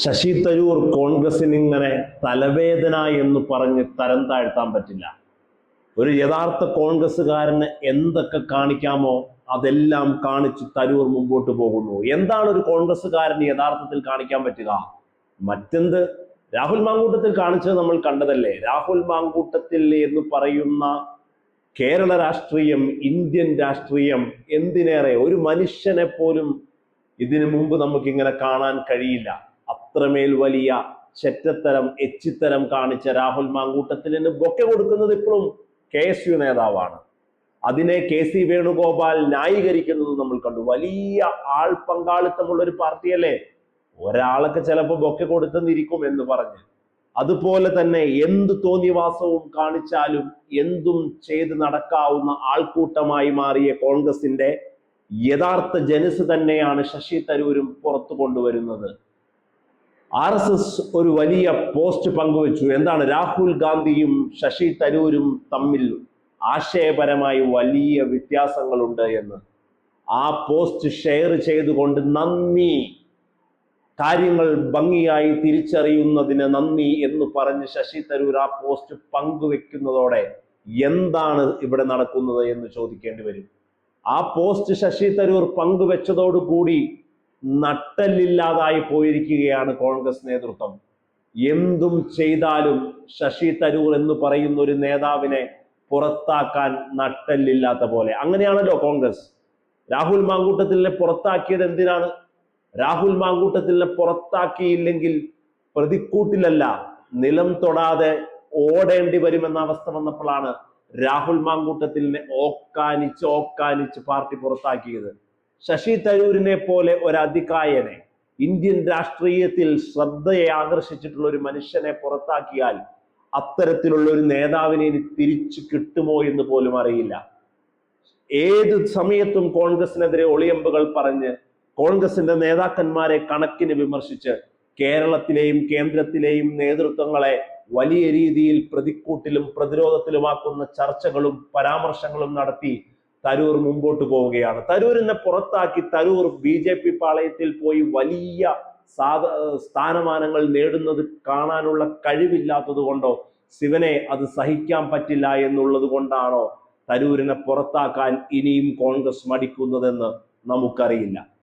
ശശി തരൂർ കോൺഗ്രസിന് ഇങ്ങനെ തലവേദന എന്ന് പറഞ്ഞ് തരം താഴ്ത്താൻ പറ്റില്ല. ഒരു യഥാർത്ഥ കോൺഗ്രസ്സുകാരന് എന്തൊക്കെ കാണിക്കാമോ അതെല്ലാം കാണിച്ച് തരൂർ മുമ്പോട്ട് പോകുന്നു. എന്താണ് ഒരു കോൺഗ്രസ്സുകാരന് യഥാർത്ഥത്തിൽ കാണിക്കാൻ പറ്റുക? മറ്റെന്ത്? രാഹുൽ മാങ്കൂട്ടത്തിൽ കാണിച്ചത് നമ്മൾ കണ്ടതല്ലേ. രാഹുൽ മാങ്കൂട്ടത്തിൽ എന്ന് പറയുന്ന കേരള രാഷ്ട്രീയം, ഇന്ത്യൻ രാഷ്ട്രീയം, എന്തിനേറെ ഒരു മനുഷ്യനെ പോലും ഇതിനു മുമ്പ് നമുക്കിങ്ങനെ കാണാൻ കഴിയില്ല. അത്രമേൽ വലിയ ചെറ്റത്തരം, എച്ചിത്തരം കാണിച്ച രാഹുൽ മാങ്കൂട്ടത്തിലിന് ബൊക്കെ കൊടുക്കുന്നത് ഇപ്പോഴും KSU നേതാവാണ്. അതിനെ KC വേണുഗോപാൽ ന്യായീകരിക്കുന്നത് നമ്മൾ കണ്ടു. വലിയ ആൾ പങ്കാളിത്തമുള്ള ഒരു പാർട്ടിയല്ലേ, ഒരാളൊക്കെ ചിലപ്പോൾ ബൊക്കെ കൊടുത്തെന്നിരിക്കും എന്ന് പറഞ്ഞ്. അതുപോലെ തന്നെ എന്ത് തോന്നിവാസവും കാണിച്ചാലും എന്തും ചെയ്ത് നടക്കാവുന്ന ആൾക്കൂട്ടമായി മാറിയ കോൺഗ്രസിന്റെ യഥാർത്ഥ ജനസ് തന്നെയാണ് ശശി തരൂരും പുറത്തു കൊണ്ടുവരുന്നത്. RSS ഒരു വലിയ പോസ്റ്റ് പങ്കുവച്ചു. എന്താണ്? രാഹുൽ ഗാന്ധിയും ശശി തരൂരും തമ്മിൽ ആശയപരമായി വലിയ വ്യത്യാസങ്ങളുണ്ട് എന്ന്. ആ പോസ്റ്റ് ഷെയർ ചെയ്തുകൊണ്ട് നന്ദി, കാര്യങ്ങൾ ഭംഗിയായി തിരിച്ചറിയുന്നതിന് നന്ദി എന്ന് പറഞ്ഞ് ശശി തരൂർ ആ പോസ്റ്റ് പങ്കുവെക്കുന്നതോടെ എന്താണ് ഇവിടെ നടക്കുന്നത് എന്ന് ചോദിക്കേണ്ടി വരും. ആ പോസ്റ്റ് ശശി തരൂർ പങ്കുവെച്ചതോടുകൂടി നട്ടല്ലില്ലാതായി പോയിരിക്കുകയാണ് കോൺഗ്രസ് നേതൃത്വം. എന്തും ചെയ്താലും ശശി തരൂർ എന്ന് പറയുന്ന ഒരു നേതാവിനെ പുറത്താക്കാൻ നട്ടല്ലില്ലാത്ത പോലെ. അങ്ങനെയാണല്ലോ കോൺഗ്രസ്. രാഹുൽ മാങ്കൂട്ടത്തിലിനെ പുറത്താക്കിയത് എന്തിനാണ്? രാഹുൽ മാങ്കൂട്ടത്തിലിനെ പുറത്താക്കിയില്ലെങ്കിൽ പ്രതിക്കൂട്ടിലല്ല, നിലം തൊടാതെ ഓടേണ്ടി വരുമെന്ന അവസ്ഥ വന്നപ്പോഴാണ് രാഹുൽ മാങ്കൂട്ടത്തിലിനെ ഓക്കാനിച്ച് പാർട്ടി പുറത്താക്കിയത്. ശശി തരൂരിനെ പോലെ ഒരു അതികായനെ, ഇന്ത്യൻ രാഷ്ട്രീയത്തിൽ ശ്രദ്ധയെ ആകർഷിച്ചിട്ടുള്ള ഒരു മനുഷ്യനെ പുറത്താക്കിയാൽ അത്തരത്തിലുള്ള ഒരു നേതാവിനെ ഇനി തിരിച്ചു കിട്ടുമോ എന്ന് പോലും അറിയില്ല. ഏത് സമയത്തും കോൺഗ്രസിനെതിരെ ഒളിയമ്പുകൾ പറഞ്ഞ് കോൺഗ്രസിന്റെ നേതാക്കന്മാരെ കണക്കിന് വിമർശിച്ച് കേരളത്തിലെയും കേന്ദ്രത്തിലെയും നേതൃത്വങ്ങളെ വലിയ രീതിയിൽ പ്രതിക്കൂട്ടിലും പ്രതിരോധത്തിലുമാക്കുന്ന ചർച്ചകളും പരാമർശങ്ങളും നടത്തി തരൂർ മുമ്പോട്ട് പോവുകയാണ്. തരൂരിനെ പുറത്താക്കി തരൂർ BJP പാളയത്തിൽ പോയി വലിയ സ്ഥാനമാനങ്ങൾ നേടുന്നത് കാണാനുള്ള കഴിവില്ലാത്തത് കൊണ്ടോ, ശിവനെ അത് സഹിക്കാൻ പറ്റില്ല എന്നുള്ളത് കൊണ്ടാണോ തരൂരിനെ പുറത്താക്കാൻ ഇനിയും കോൺഗ്രസ് മടിക്കുന്നതെന്ന് നമുക്കറിയില്ല.